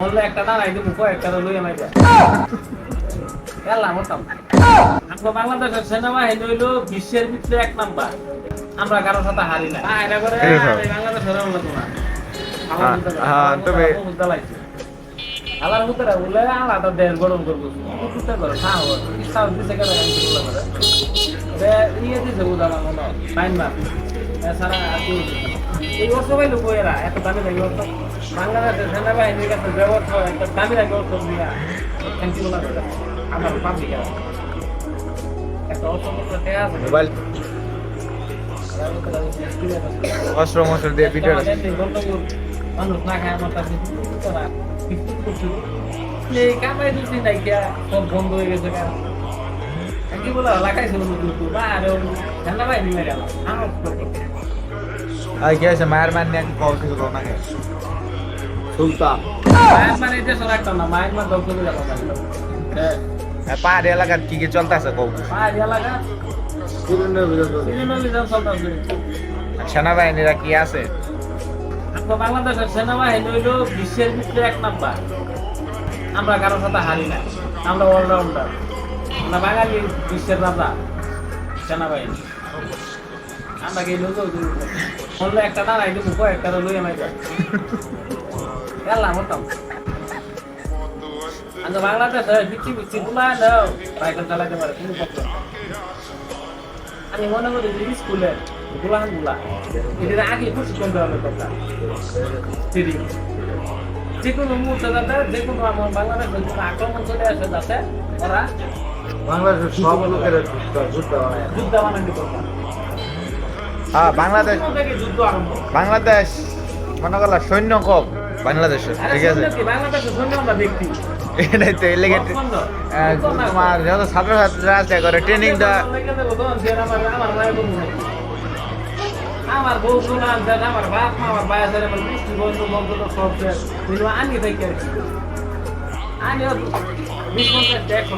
বললে একটা না নাই তুমি কয়েকটা লইয়া মাইরা এলা মতাম আমরা বাংলাদেশের সেনাবাহিনী হইল বিশ্বের ভিতরে 1 নাম্বার। আমরা কারোর সাথে হারি না এটা করে বাংলাদেশের হলো না হ্যাঁ তবে আলার ভিতরে বলে আলাদা দেশ গঠন করবো চিন্তা করো খাও ইচ্ছা দিছে কেন ইয়ে দিছে উদাহরণ মনে ফাইন মার এছাড়া এই অর্থ পাইলো বইয়েরা এত দামি দামি অর্থ বাংলাদেশের সেনাবাহিনীর কাছে ব্যবস্থা একটা দামি দামি অর্থ নিয়ে থ্যাংক ইউ বলা আমার পাবলিক একটা অর্থ আছে মোবাইল অস্ত্র মস্ত্র দিয়ে পিটার মানুষ না খায় আমার কাছে এই কামাই দিচ্ছি নাই গিয়া সব বন্ধ হয়ে গেছে কি বলা লাগাইছিল ঠান্ডা পাই নিয়ে গেল আর কি আছে মায়ের মান নিয়ে কল কিছু করো না সুলতান মায়ের মানে এটা সরাইতাম না মায়ের মানে দল করে যাবো পাহাড়ি এলাকার কি কি চলতেছে কৌ পাহাড়ি এলাকা সেনাবাহিনীরা কি আছে? বাংলাদেশের সেনাবাহিনী হইল বিশ্বের ভিতরে 1 নাম্বার। আমরা কারোর সাথে হারি না, আমরা অলরাউন্ডার। আমরা বাঙালি বিশ্বের রাজা সেনাবাহিনী। আমরা কি লোক বললে একটা না নাই তুমি কয়েকটা লইয়া মাইরা এলা মতাম আমরা বাংলাদেশে বিচ্ছি বিচ্ছি গুলা নাও সাইকেল চালাতে পারে তুমি পক্ষে আমি মনে করি যে স্কুলের গোলাহান গুলা এদের আগে প্রশিক্ষণ দেওয়া কথা যে কোনো মুহূর্তে যাতে যে কোনো আমার বাংলাদেশের কোনো আক্রমণ চলে আসে যাতে ওরা বাংলাদেশের সব লোকের যুদ্ধ বানানি করতাম। হ্যাঁ বাংলাদেশ যুদ্ধ আরম্ভ বাংলাদেশ মনে করলা সৈন্য কম বাংলাদেশের ঠিক আছে বাংলাদেশের সৈন্য আমরা ব্যক্তি এটাই তো এর লেগে তোমার যত ছাত্রছাত্রীরা আছে করে ট্রেনিংটা আমার বউ আমার বাপ মা আমার ভাই আছে আমার মিষ্টি বন্ধু বন্ধু সব আনি থেকে আনি 20-50 টাকা